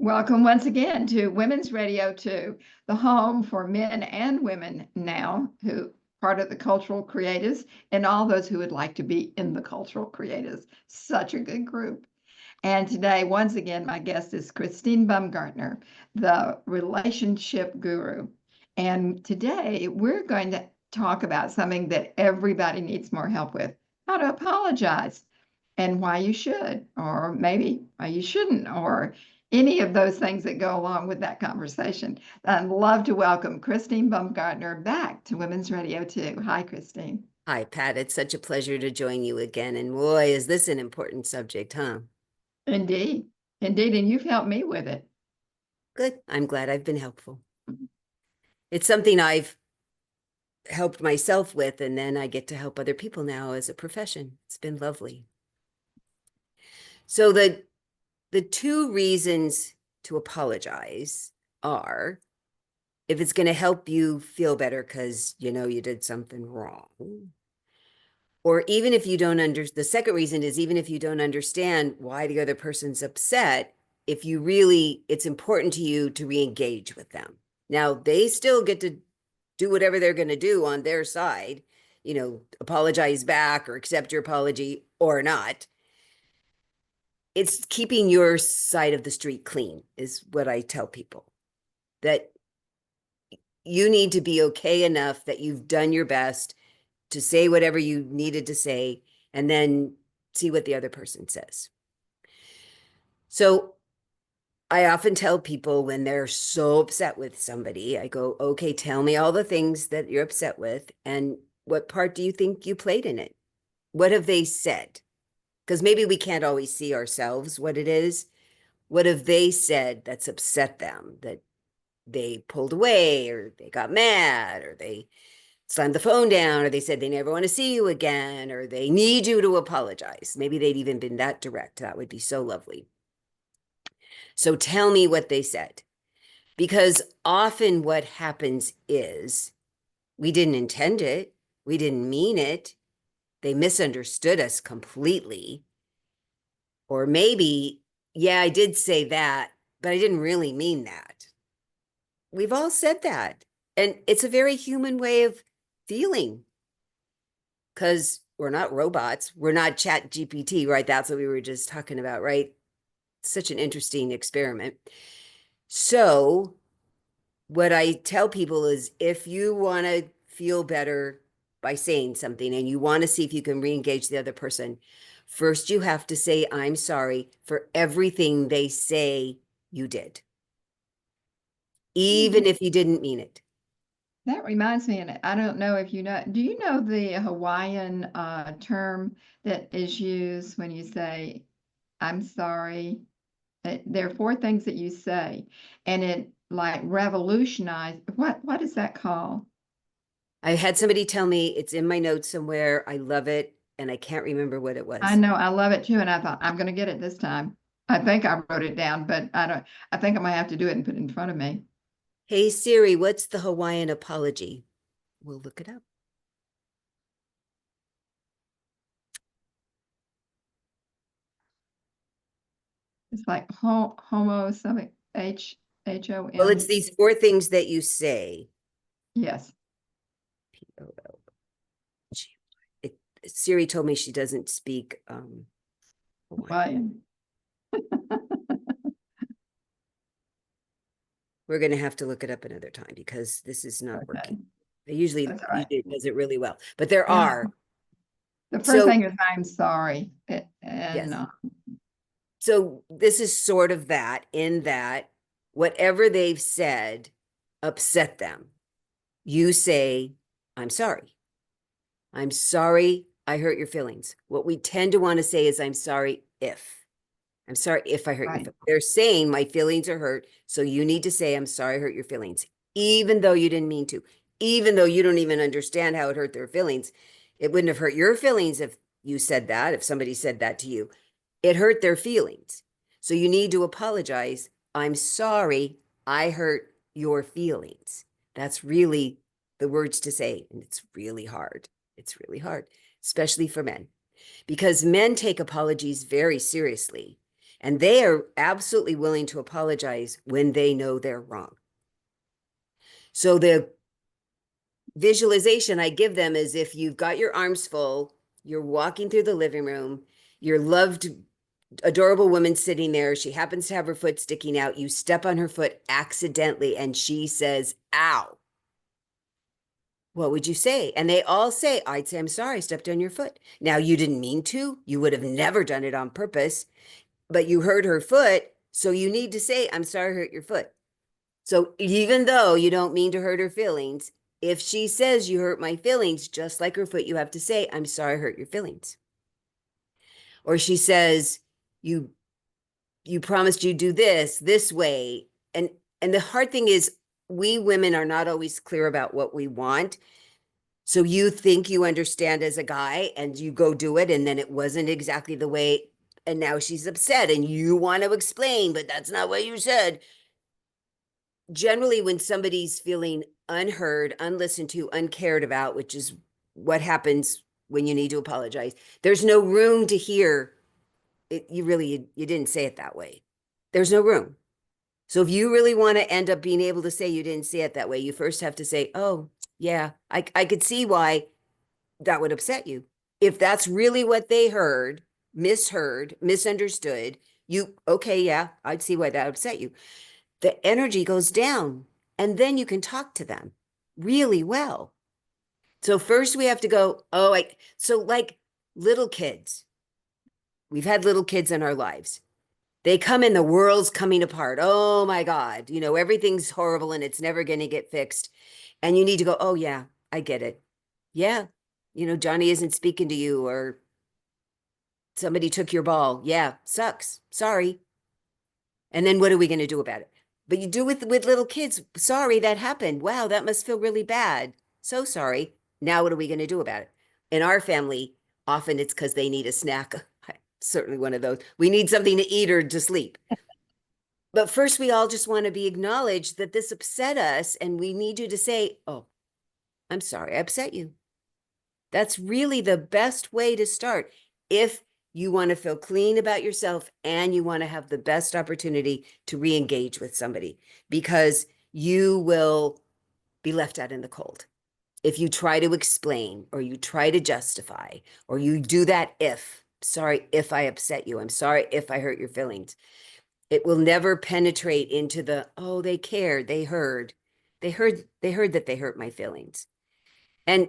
Welcome once again to Women's Radio 2, the home for men and women now who part of the cultural creatives and all those who would like to be in the cultural creatives. Such a good group. And today, once again, my guest is Christine Baumgartner, the relationship guru. And today we're going to talk about something that everybody needs more help with, how to apologize and why you should, or maybe why you shouldn't, or any of those things that go along with that conversation. I'd love to welcome Christine Baumgartner back to Women's Radio 2. Hi, Christine. Hi, Pat. It's such a pleasure to join you again. And boy, is this an important subject, huh? Indeed. Indeed. And you've helped me with it. Good. I'm glad I've been helpful. It's something I've helped myself with, and then I get to help other people now as a profession. It's been lovely. So the two reasons to apologize are if it's going to help you feel better because you know you did something wrong. Or even if you don't the second reason is even if you don't understand why the other person's upset, if you really, it's important to you to re-engage with them. Now, they still get to do whatever they're going to do on their side, you know, apologize back or accept your apology or not. It's keeping your side of the street clean is what I tell people. That you need to be okay enough that you've done your best to say whatever you needed to say, and then see what the other person says. So I often tell people when they're so upset with somebody, I go, okay, tell me all the things that you're upset with, and what part do you think you played in it? What have they said? Because maybe we can't always see ourselves what it is. What have they said that's upset them, that they pulled away, or they got mad, or they slammed the phone down, or they said they never want to see you again, or they need you to apologize. Maybe they'd even been that direct. That would be so lovely. So tell me what they said. Because often what happens is we didn't intend it. We didn't mean it. They misunderstood us completely. Or maybe, yeah, I did say that, but I didn't really mean that. We've all said that. And it's a very human way of feeling, because we're not robots. We're not Chat GPT, right? That's what we were just talking about, right? Such an interesting experiment. So what I tell people is if you want to feel better by saying something and you want to see if you can re-engage the other person, first you have to say, I'm sorry for everything they say you did, even if you didn't mean it. That reminds me, and I don't know if you know, do you know the Hawaiian term that is used when you say, I'm sorry? There are four things that you say, and it like revolutionized. What is that called? I had somebody tell me it's in my notes somewhere. I love it, and I can't remember what it was. I know, I love it too, and I thought I'm going to get it this time. I think I wrote it down, but I don't. I think I might have to do it and put it in front of me. Hey Siri, what's the Hawaiian apology? We'll look it up. It's like homo something HOM. Well, it's these four things that you say. Yes. P-O-L. Siri told me she doesn't speak Hawaiian. We're going to have to look it up another time because this is not working. I usually right. it does it really well, but there are. The first thing is I'm sorry. Yes. So this is sort of that, in that whatever they've said upset them. You say, I'm sorry. I'm sorry I hurt your feelings. What we tend to want to say is, I'm sorry if. I'm sorry if I hurt your feelings. They're saying my feelings are hurt, so you need to say, I'm sorry I hurt your feelings, even though you didn't mean to, even though you don't even understand how it hurt their feelings. It wouldn't have hurt your feelings if you said that, if somebody said that to you. It hurt their feelings. So you need to apologize. I'm sorry I hurt your feelings. That's really the words to say, and it's really hard. It's really hard, especially for men, because men take apologies very seriously. And they are absolutely willing to apologize when they know they're wrong. So the visualization I give them is if you've got your arms full, you're walking through the living room, your loved, adorable woman sitting there, she happens to have her foot sticking out, you step on her foot accidentally, and she says, ow. What would you say? And they all say, I'd say, I'm sorry, I stepped on your foot. Now, you didn't mean to. You would have never done it on purpose, but you hurt her foot. So you need to say, I'm sorry, I hurt your foot. So even though you don't mean to hurt her feelings, if she says you hurt my feelings, just like her foot, you have to say, I'm sorry, I hurt your feelings. Or she says, you promised you'd do this way. And the hard thing is, we women are not always clear about what we want. So you think you understand as a guy and you go do it, and then it wasn't exactly the way, and now she's upset and you want to explain, but that's not what you said. Generally, when somebody's feeling unheard, unlistened to, uncared about, which is what happens when you need to apologize, there's no room to hear it. You didn't say it that way. There's no room. So if you really want to end up being able to say you didn't say it that way, you first have to say, oh, yeah, I could see why that would upset you. If that's really what they heard, misheard, misunderstood, okay, yeah, I'd see why that upset you. The energy goes down, and then you can talk to them really well. So first we have to go, so like little kids, we've had little kids in our lives. They come in, the world's coming apart. Oh my God, everything's horrible and it's never going to get fixed. And you need to go, oh yeah, I get it. Yeah. Johnny isn't speaking to you, or somebody took your ball. Yeah, sucks. Sorry. And then what are we going to do about it? But you do with little kids. Sorry, that happened. Wow, that must feel really bad. So sorry. Now what are we going to do about it? In our family, often it's because they need a snack. Certainly one of those. We need something to eat or to sleep. But first, we all just want to be acknowledged that this upset us, and we need you to say, oh, I'm sorry, I upset you. That's really the best way to start if you want to feel clean about yourself and you want to have the best opportunity to re-engage with somebody, because you will be left out in the cold if you try to explain or you try to justify or you do that. Sorry if I upset you, I'm sorry if I hurt your feelings. It will never penetrate into the, oh, they cared, they heard that they hurt my feelings. And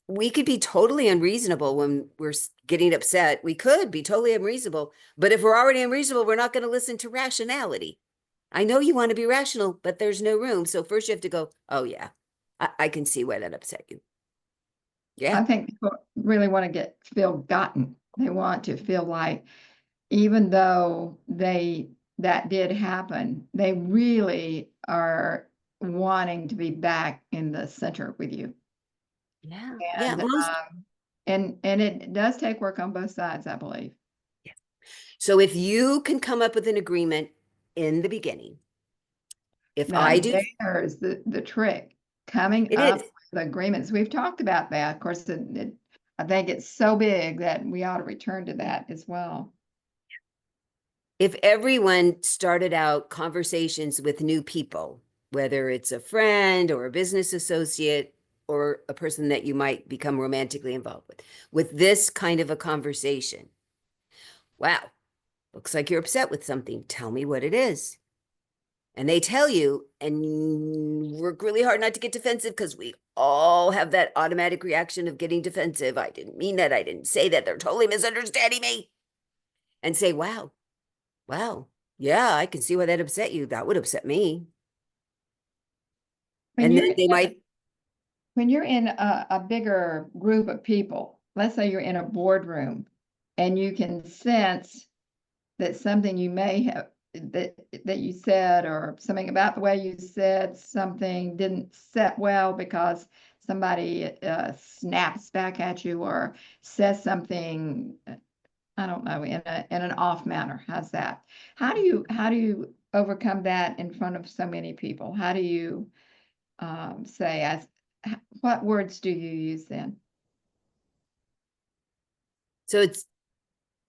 we could be totally unreasonable when we're getting upset. We could be totally unreasonable, but if we're already unreasonable, we're not going to listen to rationality. I know you want to be rational, but there's no room. So first you have to go, oh yeah, I can see why that upset you. Yeah. I think people really want to feel gotten. They want to feel like, even though that did happen, they really are wanting to be back in the center with you. Yeah. And and it does take work on both sides, I believe. Yeah. So if you can come up with an agreement in the beginning, if Now, I do, there's the trick, coming it up is. with agreements. We've talked about that. Of course, I think it's so big that we ought to return to that as well. If everyone started out conversations with new people, whether it's a friend or a business associate or a person that you might become romantically involved with this kind of a conversation, wow, looks like you're upset with something. Tell me what it is. And they tell you, and work really hard not to get defensive, because we all have that automatic reaction of getting defensive. I didn't mean that. I didn't say that. They're totally misunderstanding me. And say, wow, yeah, I can see why that upset you. That would upset me. When And you're then they might, when you're in a bigger group of people, let's say you're in a boardroom, and you can sense that something you may have that you said, or something about the way you said something didn't set well because somebody snaps back at you or says something, I don't know, in an off manner. How's that? How do you overcome that in front of so many people? How do you say, what words do you use then? so it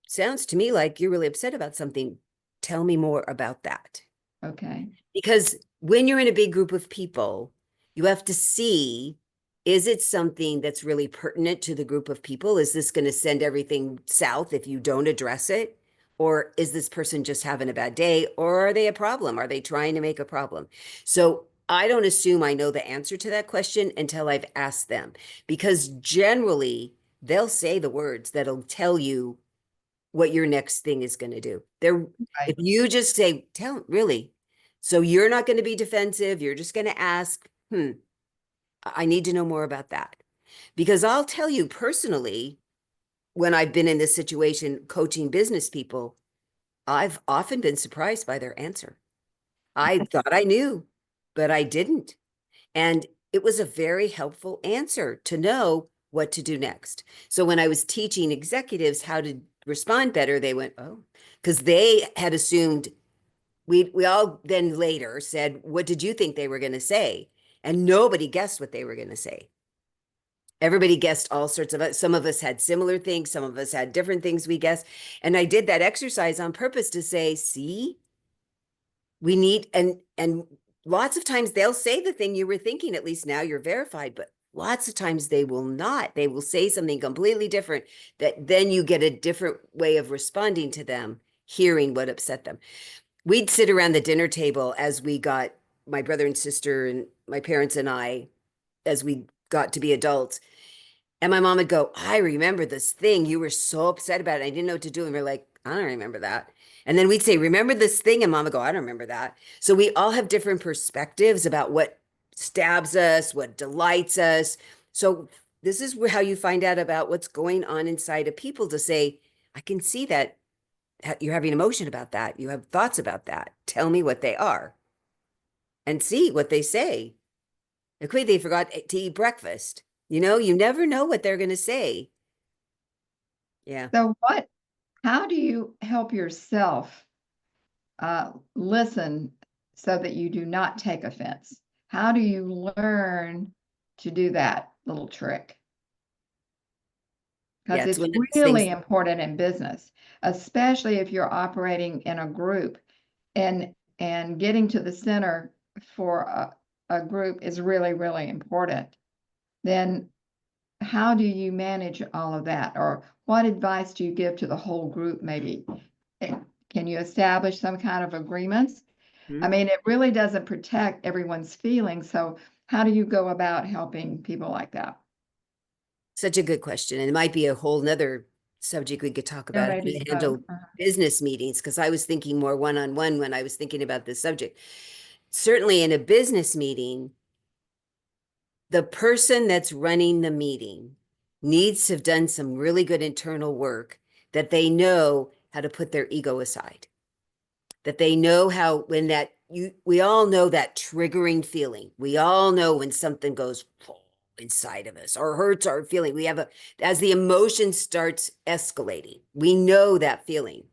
sounds to me like you're really upset about something. Tell me more about that. Okay. Because when you're in a big group of people, you have to see, is it something that's really pertinent to the group of people? Is this going to send everything south if you don't address it? Or is this person just having a bad day? Or are they a problem? Are they trying to make a problem? So I don't assume I know the answer to that question until I've asked them, because generally they'll say the words that'll tell you what your next thing is going to do. If Right. you just say, really, so you're not going to be defensive, you're just going to ask, I need to know more about that. Because I'll tell you personally, when I've been in this situation coaching business people, I've often been surprised by their answer. I thought I knew, but I didn't. And it was a very helpful answer to know what to do next. So when I was teaching executives how to respond better, they went, oh, because they had assumed we all then later said, what did you think they were going to say? And nobody guessed what they were going to say. Everybody guessed all sorts of, some of us had similar things, some of us had different things we guessed. And I did that exercise on purpose to say, see, we need, and lots of times they'll say the thing you were thinking, at least now you're verified, but lots of times they will not. They will say something completely different, that then you get a different way of responding to them, hearing what upset them. We'd sit around the dinner table as we got, my brother and sister and my parents and I, as we got to be adults. And my mom would go, I remember this thing. You were so upset about it. I didn't know what to do. And we're like, I don't remember that. And then we'd say, remember this thing? And mom would go, I don't remember that. So we all have different perspectives about what stabs us, what delights us. So this is how you find out about what's going on inside of people, to say, I can see that you're having emotion about that. You have thoughts about that. Tell me what they are and see what they say. Quickly, they forgot to eat breakfast. You never know what they're going to say. Yeah. So how do you help yourself listen so that you do not take offense? How do you learn to do that little trick? Yeah, Because it's it's one of those things. really important in business, especially if you're operating in a group, and getting to the center for a group is really, really important. Then how do you manage all of that? Or what advice do you give to the whole group, maybe? Can you establish some kind of agreements? I mean, it really doesn't protect everyone's feelings. So how do you go about helping people like that? Such a good question. And it might be a whole nother subject we could talk Yeah, about, how maybe to so. handle business meetings, because I was thinking more one-on-one when I was thinking about this subject. Certainly in a business meeting, the person that's running the meeting needs to have done some really good internal work, that they know how to put their ego aside, that they know how, when we all know that triggering feeling. We all know when something goes inside of us or hurts our feeling. As the emotion starts escalating, we know that feeling.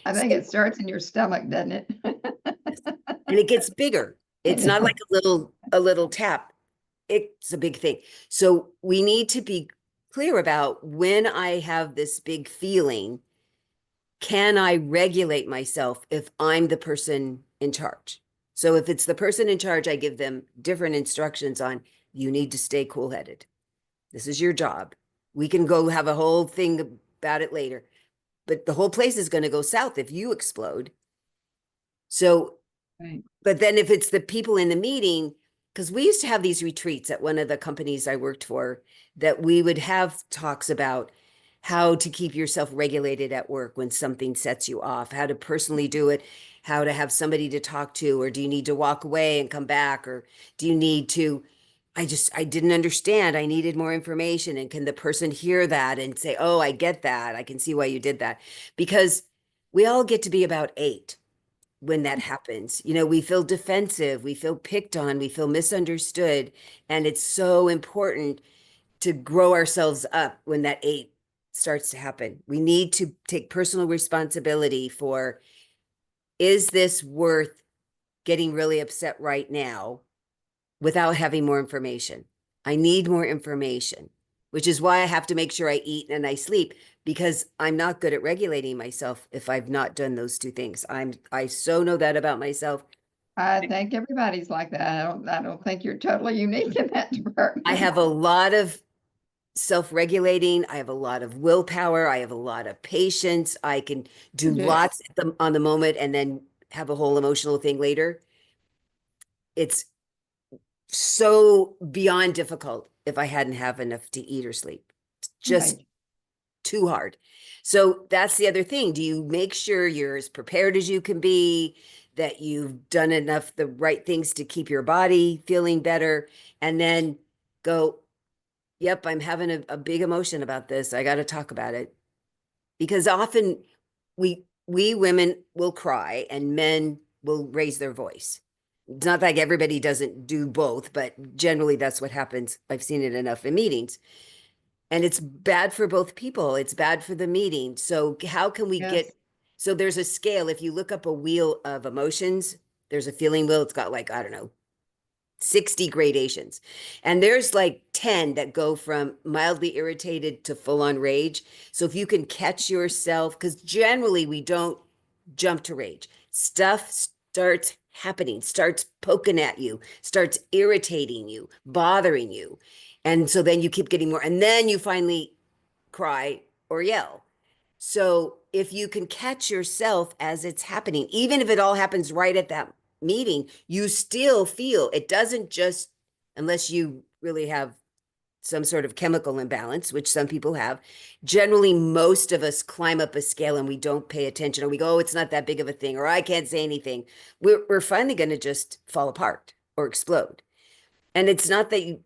I think So, it starts in your stomach, doesn't it? yes. And it gets bigger. I It's not like know. a little tap. It's a big thing. So we need to be clear about, when I have this big feeling, can I regulate myself if I'm the person in charge? So if it's the person in charge, I give them different instructions on, you need to stay cool-headed. This is your job. We can go have a whole thing about it later, but the whole place is going to go south if you explode. So, Right. but then if it's the people in the meeting, because we used to have these retreats at one of the companies I worked for, that we would have talks about how to keep yourself regulated at work when something sets you off, how to personally do it, how to have somebody to talk to, or do you need to walk away and come back, or do you need to, I didn't understand, I needed more information, and can the person hear that and say, oh, I get that, I can see why you did that. Because we all get to be about 8 when that happens. We feel defensive, we feel picked on, we feel misunderstood. And it's so important to grow ourselves up when that 8 starts to happen. We need to take personal responsibility for, is this worth getting really upset right now without having more information? I need more information. which is why I have to make sure I eat and I sleep, because I'm not good at regulating myself if I've not done those two things. I so know that about myself. I think everybody's like that. I don't think you're totally unique in that I department. have a lot of self-regulating. I have a lot of willpower. I have a lot of patience. I can You do do. lots on the moment and then have a whole emotional thing later. It's so beyond difficult if I hadn't have enough to eat or sleep. It's just Right. too hard. So that's the other thing. Do you make sure you're as prepared as you can be, that you've done enough the right things to keep your body feeling better, and then go, yep, I'm having a big emotion about this. I got to talk about it. Because often we women will cry and men will raise their voice. It's not like everybody doesn't do both, but generally that's what happens. I've seen it enough in meetings. And it's bad for both people. It's bad for the meeting. So how can we Yes. get, so there's a scale. If you look up a wheel of emotions, there's a feeling wheel. It's got like, I don't know, 60 gradations. And there's like 10 that go from mildly irritated to full on rage. So if you can catch yourself, because generally we don't jump to rage, stuff starts happening, starts poking at you, starts irritating you, bothering you. And so then you keep getting more, and then you finally cry or yell. So if you can catch yourself as it's happening, even if it all happens right at that meeting, you still feel it doesn't just, unless you really have some sort of chemical imbalance, which some people have. Generally, most of us climb up a scale and we don't pay attention, or we go, oh, it's not that big of a thing, or I can't say anything. We're finally going to just fall apart or explode. And it's not that you,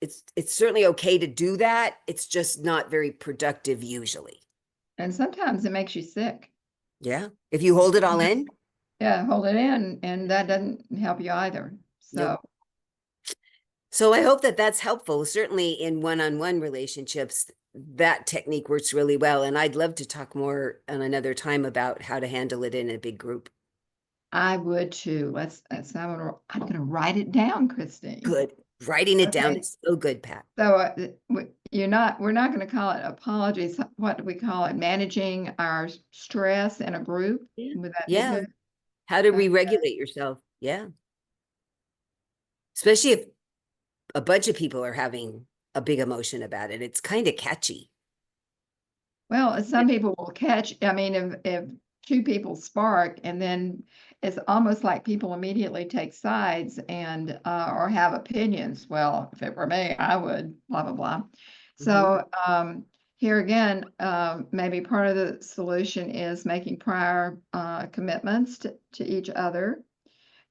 it's certainly okay to do that. It's just not very productive usually. And sometimes it makes you sick. Yeah. If you hold it all in, Yeah, hold it in, and that doesn't help you either. So, nope. So I hope that that's helpful. Certainly in one-on-one relationships, that technique works really well. And I'd love to talk more on another time about how to handle it in a big group. I would too. I'm gonna write it down, Christine. Good. Writing it down Okay. is so good, Pat. So we're not going to call it apologies. What do we call it? Managing our stress in a group. Yeah. Would that be Yeah. good? How to Okay. re-regulate yourself. Yeah. Especially if a bunch of people are having a big emotion about it. It's kind of catchy. Well, some people will catch. I mean, if two people spark, and then it's almost like people immediately take sides and or have opinions. Well, if it were me, I would blah blah blah. Mhm. So here again, maybe part of the solution is making prior commitments to each other,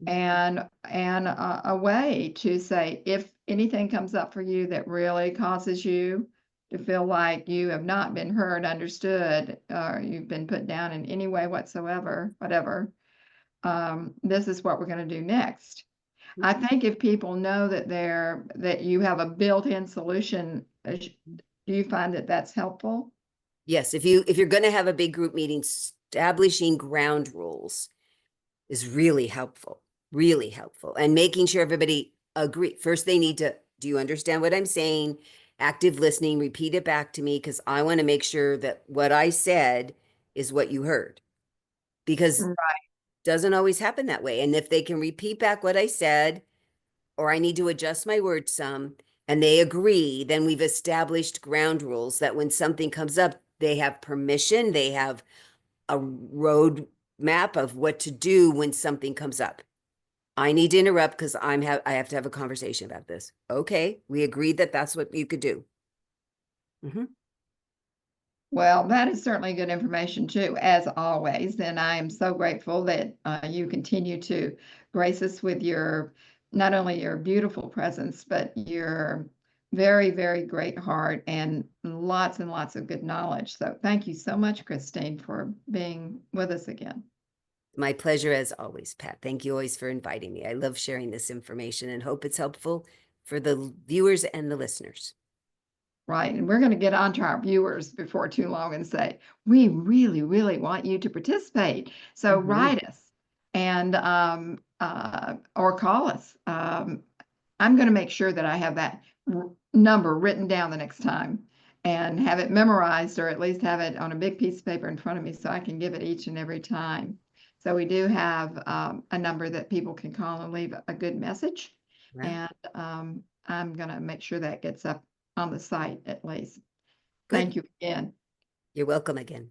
and a way to say if anything comes up for you that really causes you to feel like you have not been heard, understood, or you've been put down in any way whatsoever, whatever, this is what we're going to do next. I think if people know that you have a built-in solution, do you find that that's helpful? Yes, if you're going to have a big group meeting, establishing ground rules is really helpful, really helpful. And making sure everybody agree. First, they need to, do you understand what I'm saying? Active listening, repeat it back to me, because I want to make sure that what I said is what you heard. Because it Right. doesn't always happen that way. And if they can repeat back what I said, or I need to adjust my words some, and they agree, then we've established ground rules that when something comes up, they have permission, they have a road map of what to do when something comes up. I need to interrupt because I have to have a conversation about this. Okay, we agreed that that's what you could do. Mhm. Well, that is certainly good information too, as always. And I am so grateful that you continue to grace us with your not only your beautiful presence, but your very, very great heart and lots of good knowledge. So thank you so much, Christine, for being with us again. My pleasure as always, Pat. Thank you always for inviting me. I love sharing this information and hope it's helpful for the viewers and the listeners. Right. And we're going to get on to our viewers before too long and say, we really, really want you to participate. So Mhm. write us and or call us. I'm going to make sure that I have that number written down the next time and have it memorized, or at least have it on a big piece of paper in front of me so I can give it each and every time. So we do have a number that people can call and leave a good message. Wow. And I'm going to make sure that gets up on the site at least. Good. Thank you again. You're welcome again.